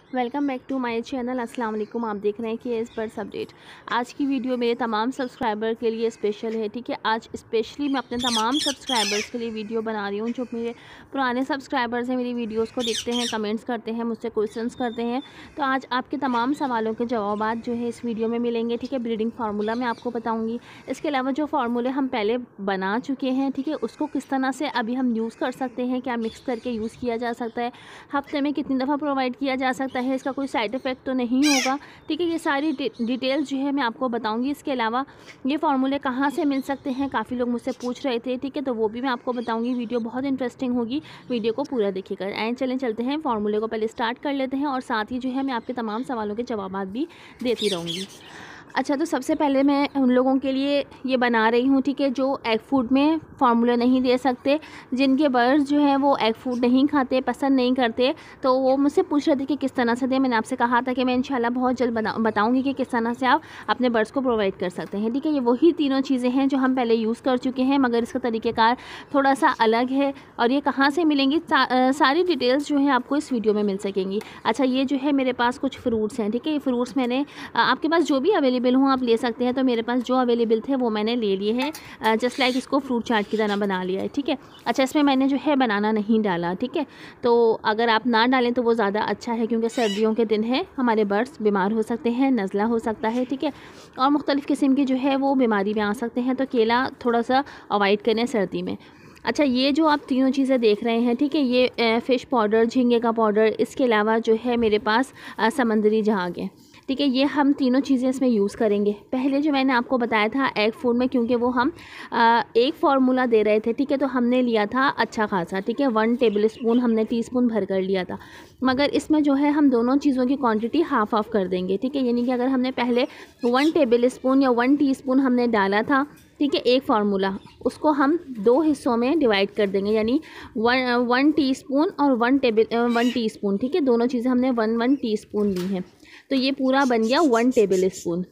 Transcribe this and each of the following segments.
Welcome back to my channel. अस्सलाम वालेकुम। आप देख रहे हैं कि एस बर्ड्स अपडेट। आज की वीडियो मेरे तमाम सब्सक्राइबर के लिए स्पेशल है, ठीक है। आज स्पेशली मैं अपने तमाम सब्सक्राइबर्स के लिए वीडियो बना रही हूँ। जो मेरे पुराने सब्सक्राइबर्स हैं, मेरी वीडियोस को देखते हैं, कमेंट्स करते हैं, मुझसे क्वेश्चंस करते हैं, तो आज आपके तमाम सवालों के जवाब जो है इस वीडियो में मिलेंगे, ठीक है। ब्रीडिंग फार्मूला मैं आपको बताऊँगी। इसके अलावा जो फार्मूले हम पहले बना चुके हैं, ठीक है, उसको किस तरह से अभी हम यूज़ कर सकते हैं, क्या मिक्स करके यूज़ किया जा सकता है, हफ्ते में कितनी दफ़ा प्रोवाइड किया जा सकता है, इसका कोई साइड इफ़ेक्ट तो नहीं होगा, ठीक है। ये सारी डिटेल्स जो है मैं आपको बताऊंगी। इसके अलावा ये फार्मूले कहाँ से मिल सकते हैं, काफ़ी लोग मुझसे पूछ रहे थे, ठीक है, तो वो भी मैं आपको बताऊंगी। वीडियो बहुत इंटरेस्टिंग होगी, वीडियो को पूरा देखिएगा। आए चलते हैं फार्मूले को पहले स्टार्ट कर लेते हैं, और साथ ही जो है मैं आपके तमाम सवालों के जवाब भी देती रहूँगी। अच्छा, तो सबसे पहले मैं उन लोगों के लिए ये बना रही हूँ, ठीक है, जो एग फूड में फार्मूला नहीं दे सकते, जिनके बर्ड्स जो है वो एग फूड नहीं खाते, पसंद नहीं करते, तो वो मुझसे पूछ रहे थे कि किस तरह से दें। मैंने आपसे कहा था कि मैं इंशाल्लाह बहुत जल्द बताऊँगी कि किस तरह से आप अपने बर्ड्स को प्रोवाइड कर सकते हैं, ठीक है। ये वही तीनों चीज़ें हैं जो हम पहले यूज़ कर चुके हैं, मगर इसका तरीक़ेकार थोड़ा सा अलग है, और ये कहाँ से मिलेंगी सारी डिटेल्स जो है आपको इस वीडियो में मिल सकेंगी। अच्छा, ये जो है मेरे पास कुछ फ्रूट्स हैं, ठीक है। ये फ्रूट्स मैंने आपके पास जो भी अवेलेबल हूँ आप ले सकते हैं, तो मेरे पास जो अवेलेबल थे वो मैंने ले लिए हैं। जस्ट लाइक इसको फ्रूट चाट की तरह बना लिया है, ठीक है। अच्छा, इसमें मैंने जो है बनाना नहीं डाला, ठीक है। तो अगर आप ना डालें तो वो ज़्यादा अच्छा है, क्योंकि सर्दियों के दिन है, हमारे बर्ड्स बीमार हो सकते हैं, नज़ला हो सकता है, ठीक है, और मुख्तलिफ़ किस्म की जो है वो बीमारी में आ सकते हैं, तो केला थोड़ा सा अवॉइड करें सर्दी में। अच्छा, ये जो आप तीनों चीज़ें देख रहे हैं, ठीक है, ये फ़िश पाउडर, झींगे का पाउडर, इसके अलावा जो है मेरे पास समंदरी झाग है, ठीक है। ये हम तीनों चीज़ें इसमें यूज़ करेंगे। पहले जो मैंने आपको बताया था एग फूड में, क्योंकि वो हम एक फार्मूला दे रहे थे, ठीक है, तो हमने लिया था अच्छा खासा, ठीक है, 1 टेबल स्पून हमने टीस्पून भर कर लिया था। मगर इसमें जो है हम दोनों चीज़ों की क्वांटिटी हाफ ऑफ कर देंगे, ठीक है। यानी कि अगर हमने पहले 1 टेबल स्पून या 1 टीस्पून हमने डाला था, ठीक है, एक फार्मूला, उसको हम 2 हिस्सों में डिवाइड कर देंगे, यानी 1 टीस्पून और 1 टीस्पून, ठीक है, दोनों चीज़ें हमने 1 टीस्पून ली हैं, तो ये पूरा बन गया 1 टेबल स्पून।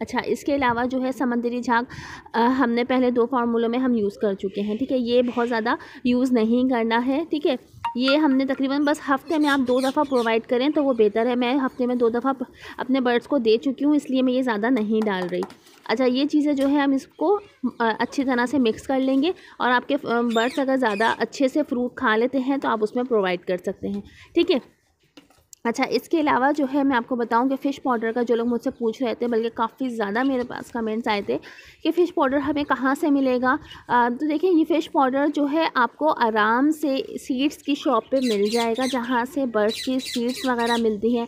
अच्छा, इसके अलावा जो है समंदरी झाग हमने पहले 2 फार्मूलों में हम यूज़ कर चुके हैं, ठीक है। ये बहुत ज़्यादा यूज़ नहीं करना है, ठीक है। ये हमने तकरीबन बस हफ्ते में आप 2 दफ़ा प्रोवाइड करें तो वो बेहतर है। मैं हफ्ते में 2 दफ़ा अपने बर्ड्स को दे चुकी हूँ, इसलिए मैं ये ज़्यादा नहीं डाल रही। अच्छा, ये चीज़ें जो है हम इसको अच्छी तरह से मिक्स कर लेंगे, और आपके बर्ड्स अगर ज़्यादा अच्छे से फ्रूट खा लेते हैं तो आप उसमें प्रोवाइड कर सकते हैं, ठीक है। अच्छा, इसके अलावा जो है मैं आपको बताऊं कि फ़िश पाउडर का जो लोग मुझसे पूछ रहे थे, बल्कि काफ़ी ज़्यादा मेरे पास कमेंट्स आए थे कि फ़िश पाउडर हमें कहाँ से मिलेगा। तो देखिए, ये फ़िश पाउडर जो है आपको आराम से सीड्स की शॉप पे मिल जाएगा, जहाँ से बर्ड्स की सीड्स वगैरह मिलती हैं।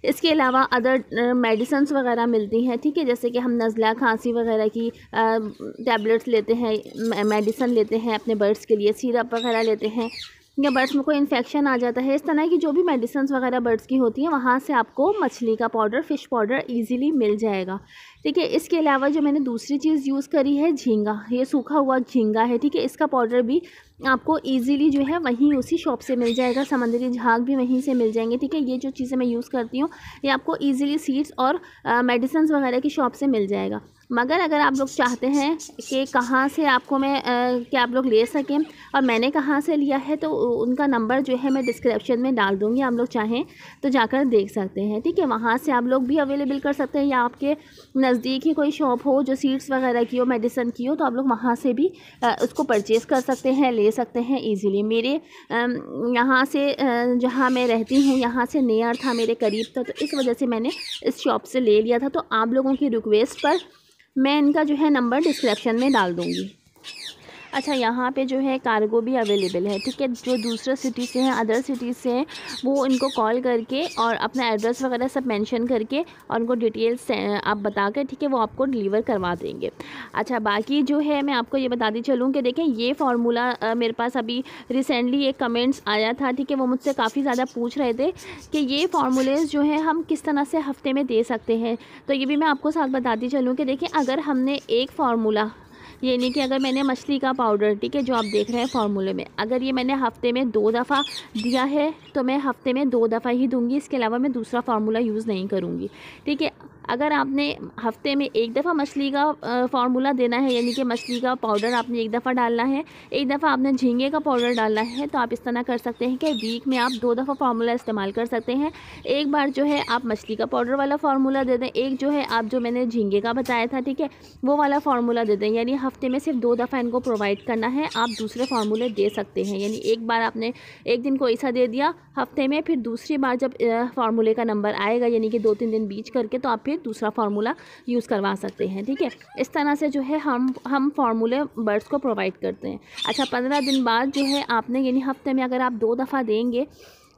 इसके अलावा अदर मेडिसिन्स वगैरह मिलती हैं, ठीक है, जैसे कि हम नज़ला खांसी वगैरह की टैबलेट्स लेते हैं, मेडिसन लेते हैं अपने बर्ड्स के लिए, सिरप वगैरह लेते हैं, या बर्ड्स में कोई इन्फेक्शन आ जाता है, इस तरह की जो भी मेडिसिन्स वगैरह बर्ड्स की होती हैं, वहाँ से आपको मछली का पाउडर, फ़िश पाउडर ईज़िली मिल जाएगा, ठीक है। इसके अलावा जो मैंने दूसरी चीज़ यूज़ करी है झींगा, ये सूखा हुआ झींगा है, ठीक है। इसका पाउडर भी आपको ईज़िली जो है वहीं उसी शॉप से मिल जाएगा, समंदरी झाग भी वहीं से मिल जाएंगे, ठीक है। ये जो चीज़ें मैं यूज़ करती हूँ ये आपको ईज़िली सीड्स और मेडिसिन्स वगैरह की शॉप से मिल जाएगा। मगर अगर आप लोग चाहते हैं कि कहाँ से आपको मैं कि आप लोग ले सकें और मैंने कहाँ से लिया है, तो उनका नंबर जो है मैं डिस्क्रिप्शन में डाल दूँगी, आप लोग चाहें तो जाकर देख सकते हैं, ठीक है। वहाँ से आप लोग भी अवेलेबल कर सकते हैं, या आपके नज़दीक ही कोई शॉप हो जो सीड्स वगैरह की हो, मेडिसिन की हो, तो आप लोग वहाँ से भी उसको परचेज़ कर सकते हैं, ले सकते हैं ईज़िली। मेरे यहाँ से जहाँ मैं रहती हूँ यहाँ से नियर था, मेरे करीब था, तो इस वजह से मैंने इस शॉप से ले लिया था। तो आप लोगों की रिक्वेस्ट पर मैं इनका जो है नंबर डिस्क्रिप्शन में डाल दूँगी। अच्छा, यहाँ पे जो है कार्गो भी अवेलेबल है, ठीक है। जो दूसरे सिटी से हैं, अदर सिटीज़ से हैं, वो इनको कॉल करके और अपना एड्रेस वगैरह सब मेंशन करके और उनको डिटेल्स आप बता कर, ठीक है, वो आपको डिलीवर करवा देंगे। अच्छा, बाकी जो है मैं आपको ये बताती चलूँ कि देखें, ये फार्मूला मेरे पास अभी रिसेंटली एक कमेंट्स आया था, ठीक है, वो मुझसे काफ़ी ज़्यादा पूछ रहे थे कि ये फार्मूलेज़ जो है हम किस तरह से हफ्ते में दे सकते हैं। तो ये भी मैं आपको साथ बताती चलूँ कि देखिए, अगर हमने एक फार्मूला, ये नहीं कि अगर मैंने मछली का पाउडर, ठीक है, जो आप देख रहे हैं फार्मूले में, अगर ये मैंने हफ्ते में 2 दफ़ा दिया है तो मैं हफ्ते में 2 दफ़ा ही दूंगी, इसके अलावा मैं दूसरा फार्मूला यूज़ नहीं करूँगी, ठीक है। अगर आपने हफ्ते में एक दफ़ा मछली का फार्मूला देना है, यानी कि मछली का पाउडर आपने एक दफ़ा डालना है, एक दफ़ा आपने झींगे का पाउडर डालना है, तो आप इस तरह कर सकते हैं कि वीक में आप 2 दफ़ा फार्मूला इस्तेमाल कर सकते हैं। एक बार जो है आप मछली का पाउडर वाला फार्मूला दे दें, एक जो है आप जो मैंने झींगे का बताया था, ठीक है, वो वाला फार्मूला दे दें। यानी हफ्ते में सिर्फ 2 दफ़ा इनको प्रोवाइड करना है। आप दूसरे फार्मूले दे सकते हैं, यानी एक बार आपने एक दिन कोई सा दे दिया हफ्ते में, फिर दूसरी बार जब फार्मूले का नंबर आएगा, यानी कि 2-3 दिन बीच करके, तो आप फिर दूसरा फार्मूला यूज़ करवा सकते हैं। ठीक है, इस तरह से जो है हम फार्मूले बर्ड्स को प्रोवाइड करते हैं। अच्छा, 15 दिन बाद जो है आपने, यानी हफ्ते में अगर आप 2 दफ़ा देंगे,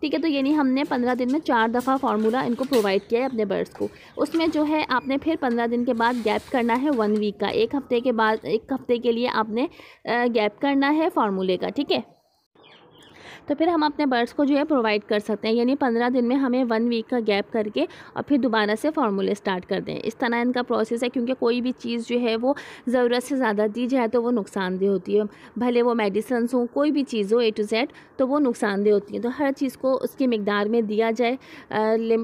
ठीक है, तो यानी हमने 15 दिन में 4 दफ़ा फार्मूला इनको प्रोवाइड किया है अपने बर्ड्स को। उसमें जो है आपने फिर 15 दिन के बाद गैप करना है 1 वीक का। एक हफ्ते के बाद, एक हफ्ते के लिए आपने गैप करना है फार्मूले का। ठीक है, तो फिर हम अपने बर्ड्स को जो है प्रोवाइड कर सकते हैं, यानी 15 दिन में हमें 1 वीक का गैप करके और फिर दोबारा से फार्मूले स्टार्ट कर दें। इस तरह इनका प्रोसेस है, क्योंकि कोई भी चीज़ जो है वो ज़रूरत से ज़्यादा दी जाए तो वो नुकसानदेह होती है। भले वो मेडिसिन हो, कोई भी चीज़ हो A to Z, तो वो नुकसानदेह होती है। तो हर चीज़ को उसकी मिकदार में दिया जाए,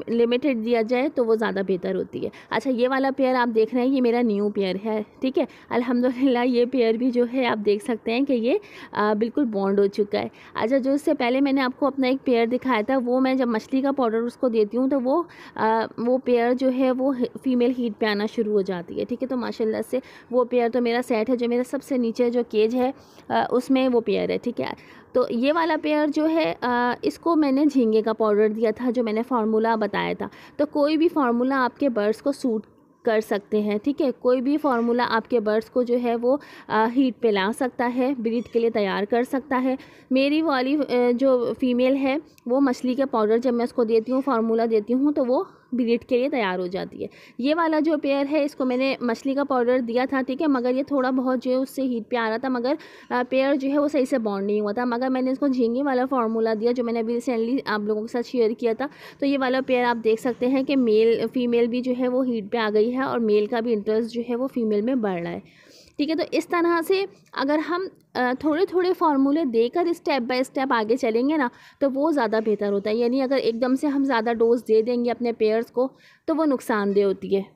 लिमिटेड दिया जाए, तो वो ज़्यादा बेहतर होती है। अच्छा, ये वाला पेयर आप देख रहे हैं, ये मेरा न्यू पेयर है। ठीक है, अल्हम्दुलिल्लाह ये पेयर भी जो है आप देख सकते हैं कि ये बिल्कुल बॉन्ड हो चुका है। अच्छा, जो इससे पहले मैंने आपको अपना एक पेयर दिखाया था, वो मैं जब मछली का पाउडर उसको देती हूँ तो वो पेयर जो है वो फीमेल हीट पे आना शुरू हो जाती है। ठीक है, तो माशाल्लाह से वो पेयर तो मेरा सेट है। जो मेरा सबसे नीचे जो केज है उसमें वो पेयर है। ठीक है, तो ये वाला पेयर जो है इसको मैंने झींगे का पाउडर दिया था, जो मैंने फार्मूला बताया था। तो कोई भी फार्मूला आपके बर्ड्स को सूट कर सकते हैं। ठीक है, कोई भी फार्मूला आपके बर्ड्स को जो है वो हीट पे ला सकता है, ब्रीड के लिए तैयार कर सकता है। मेरी वाली जो फीमेल है, वो मछली के पाउडर जब मैं उसको देती हूँ, फार्मूला देती हूँ, तो वो ब्रीड के लिए तैयार हो जाती है। ये वाला जो पेयर है, इसको मैंने मछली का पाउडर दिया था, ठीक है, मगर ये थोड़ा बहुत जो है उससे हीट पे आ रहा था, मगर पेयर जो है वो सही से बॉन्ड नहीं हुआ था। मगर मैंने इसको झींगे वाला फार्मूला दिया, जो मैंने अभी रिसेंटली आप लोगों के साथ शेयर किया था। तो ये वाला पेयर आप देख सकते हैं कि मेल फीमेल भी जो है वो हीट पे आ गई है, और मेल का भी इंटरेस्ट जो है वो फीमेल में बढ़ रहा है। ठीक है, तो इस तरह से अगर हम थोड़े थोड़े फार्मूले देकर स्टेप बाय स्टेप आगे चलेंगे ना, तो वो ज़्यादा बेहतर होता है। यानी अगर एकदम से हम ज़्यादा डोज दे देंगे अपने पेयर्स को, तो वो नुकसानदेह होती है।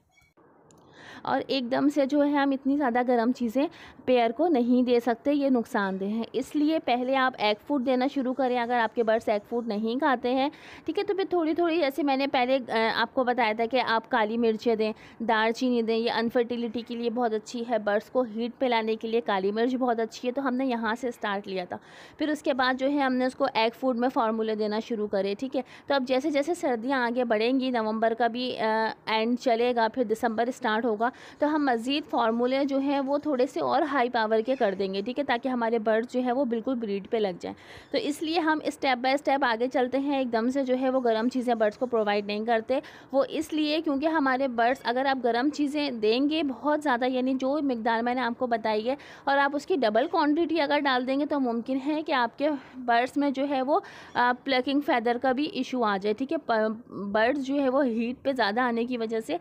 और एकदम से जो है हम इतनी ज़्यादा गर्म चीज़ें पेयर को नहीं दे सकते, ये नुकसानदेह हैं। इसलिए पहले आप एग फूड देना शुरू करें, अगर आपके बर्ड्स एग फूड नहीं खाते हैं। ठीक है, तो फिर थोड़ी थोड़ी, जैसे मैंने पहले आपको बताया था कि आप काली मिर्चें दें, दालचीनी दें, ये अनफर्टिलिटी के लिए बहुत अच्छी है, बर्ड्स को हीट पे लाने के लिए काली मिर्च बहुत अच्छी है। तो हमने यहाँ से स्टार्ट लिया था। फिर उसके बाद जो है हमने उसको एग फूड में फार्मूले देना शुरू करे। ठीक है, तो अब जैसे जैसे सर्दियाँ आगे बढ़ेंगी, नवंबर का भी एंड चलेगा, फिर दिसंबर स्टार्ट होगा, तो हम मज़ीद फार्मूले जो हैं वो थोड़े से और हाई पावर के कर देंगे। ठीक है, ताकि हमारे बर्ड्स जो है वो बिल्कुल ब्रीड पे लग जाएं। तो इसलिए हम स्टेप बाय स्टेप आगे चलते हैं। एकदम से जो है वो गर्म चीज़ें बर्ड्स को प्रोवाइड नहीं करते। वो इसलिए क्योंकि हमारे बर्ड्स, अगर आप गर्म चीज़ें देंगे बहुत ज़्यादा, यानी जो मिकदार मैंने आपको बताई है, और आप उसकी डबल क्वान्टिटी अगर डाल देंगे, तो मुमकिन है कि आपके बर्ड्स में जो है वो प्लकिंग फैदर का भी इशू आ जाए। ठीक है, बर्ड्स जो है वो हीट पे ज़्यादा आने की वजह से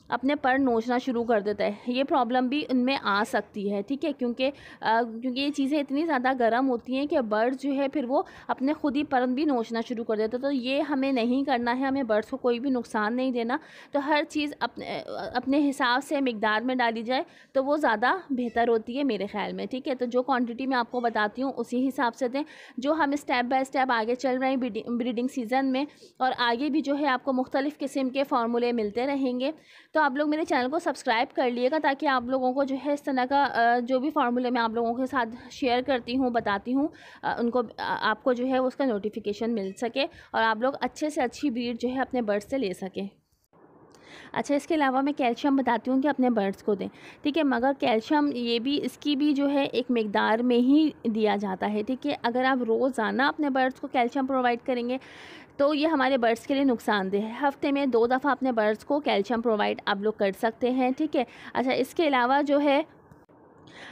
अपने पर नोचना शुरू कर देता है। ये प्रॉब्लम भी उनमें आ सकती है। ठीक है, क्योंकि ये चीज़ें इतनी ज़्यादा गर्म होती हैं कि बर्ड्स जो है फिर वो अपने खुद ही पर भी नोचना शुरू कर देते हैं। तो ये हमें नहीं करना है, हमें बर्ड्स को कोई भी नुकसान नहीं देना। तो हर चीज़ अपने हिसाब से मिकदार में डाली जाए, तो वो ज़्यादा बेहतर होती है मेरे ख्याल में। ठीक है, तो जो क्वान्टिटी मैं आपको बताती हूँ उसी हिसाब से दें। जो हम स्टेप बाय स्टेप आगे चल रहे हैं ब्रीडिंग सीज़न में, और आगे भी जो है आपको मुख्तलिफ़ किस्म के फार्मूले मिलते रहेंगे। तो आप लोग मेरे चैनल को सब्सक्राइब कर लिएगा, ताकि आप लोगों को जो है इस तरह का जो भी फार्मूले मैं आप लोगों के साथ शेयर करती हूँ, बताती हूँ, उनको आपको जो है उसका नोटिफिकेशन मिल सके, और आप लोग अच्छे से अच्छी ब्रीड जो है अपने बर्ड्स से ले सकें। अच्छा, इसके अलावा मैं कैल्शियम बताती हूँ कि अपने बर्ड्स को दें। ठीक है, मगर कैल्शियम ये भी, इसकी भी जो है एक मिकदार में ही दिया जाता है। ठीक है, अगर आप रोज़ाना अपने बर्ड्स को कैल्शियम प्रोवाइड करेंगे, तो ये हमारे बर्ड्स के लिए नुकसानदेह है। हफ्ते में 2 दफ़ा अपने बर्ड्स को कैल्शियम प्रोवाइड आप लोग कर सकते हैं। ठीक है, अच्छा, इसके अलावा जो है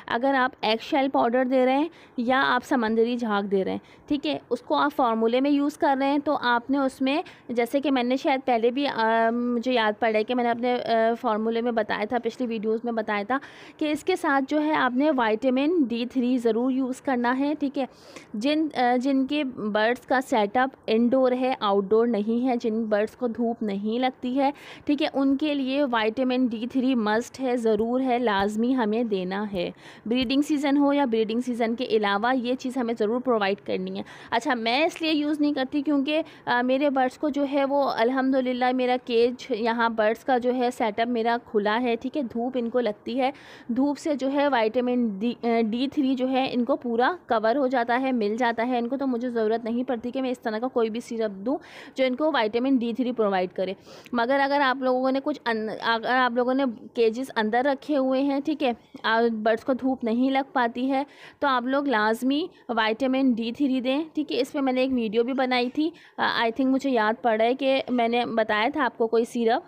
अगर आप एग शेल पाउडर दे रहे हैं या आप समंदरी झाग दे रहे हैं, ठीक है, उसको आप फार्मूले में यूज़ कर रहे हैं, तो आपने उसमें, जैसे कि मैंने शायद पहले भी मुझे याद पड़ा है कि मैंने अपने फार्मूले में बताया था, पिछली वीडियोस में बताया था कि इसके साथ जो है आपने विटामिन D3 ज़रूर यूज़ करना है, ठीक है। जिनके बर्ड्स का सेटअप इंडोर है, आउटडोर नहीं है, जिन बर्ड्स को धूप नहीं लगती है, ठीक है, उनके लिए विटामिन D3 मस्ट है, ज़रूर है, लाजमी हमें देना है। ब्रीडिंग सीज़न हो या ब्रीडिंग सीज़न के अलावा ये चीज़ हमें ज़रूर प्रोवाइड करनी है। अच्छा, मैं इसलिए यूज़ नहीं करती क्योंकि मेरे बर्ड्स को जो है वो अल्हम्दुलिल्लाह मेरा केज यहाँ बर्ड्स का जो है सेटअप मेरा खुला है, ठीक है। धूप इनको लगती है, धूप से जो है विटामिन D3 जो है इनको पूरा कवर हो जाता है, मिल जाता है इनको, तो मुझे ज़रूरत नहीं पड़ती कि मैं इस तरह का कोई भी सिरप दूँ जो इनको विटामिन D3 प्रोवाइड करे। मगर अगर आप लोगों ने अगर आप लोगों ने केजेस अंदर रखे हुए हैं, ठीक है, बर्ड्स को धूप नहीं लग पाती है, तो आप लोग लाजमी विटामिन D3 दें, ठीक है। इस पर मैंने एक वीडियो भी बनाई थी, आई थिंक मुझे याद पड़ रहा है कि मैंने बताया था आपको कोई सिरप।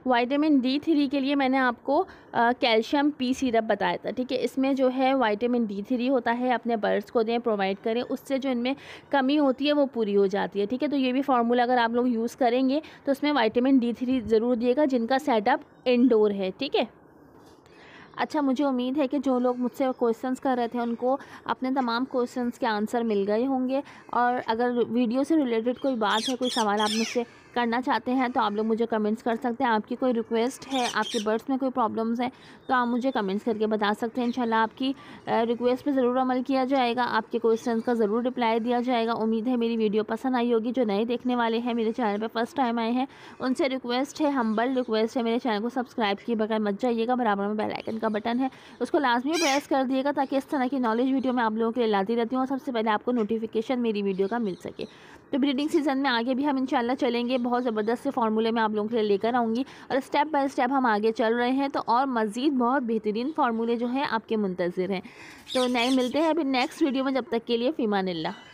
विटामिन D3 के लिए मैंने आपको कैल्शियम P सिरप बताया था, ठीक है। इसमें जो है विटामिन D3 होता है, अपने बर्ड्स को दें, प्रोवाइड करें, उससे जो इनमें कमी होती है वो पूरी हो जाती है, ठीक है। तो ये भी फार्मूला अगर आप लोग यूज़ करेंगे तो उसमें विटामिन D3 ज़रूर दिएगा जिनका सेटअप इंडोर है, ठीक है। अच्छा, मुझे उम्मीद है कि जो लोग मुझसे क्वेश्चंस कर रहे थे उनको अपने तमाम क्वेश्चंस के आंसर मिल गए होंगे, और अगर वीडियो से रिलेटेड कोई बात है, कोई सवाल आप मुझसे करना चाहते हैं तो आप लोग मुझे कमेंट्स कर सकते हैं। आपकी कोई रिक्वेस्ट है, आपके बर्ड्स में कोई प्रॉब्लम्स हैं तो आप मुझे कमेंट्स करके बता सकते हैं। इंशाल्लाह आपकी रिक्वेस्ट पे ज़रूर अमल किया जाएगा, आपके क्वेश्चंस का ज़रूर रिप्लाई दिया जाएगा। उम्मीद है मेरी वीडियो पसंद आई होगी। जो नए देखने वाले हैं, मेरे चैनल पर फर्स्ट टाइम आए हैं, उनसे रिक्वेस्ट है, हम्बल रिक्वेस्ट है, मेरे चैनल को सब्सक्राइब किए बगैर मत जाइएगा। बराबर में बेल आइकन का बटन है, उसको लाजमी प्रेस कर दिएगा ताकि इस तरह की नॉलेज वीडियो मैं आप लोगों के लिए लाती रहती हूँ और सबसे पहले आपको नोटिफिकेशन मेरी वीडियो का मिल सके। तो ब्रीडिंग सीज़न में आगे भी हम इंशाल्लाह चलेंगे, बहुत ज़बरदस्त से फार्मूले में आप लोगों के लिए लेकर आऊँगी, और स्टेप बाय स्टेप हम आगे चल रहे हैं, तो और मज़ीद बहुत बेहतरीन फार्मूले जो हैं आपके मुंतज़िर हैं। तो नए मिलते हैं अभी नेक्स्ट वीडियो में, जब तक के लिए फ़ीमानिल्लाह।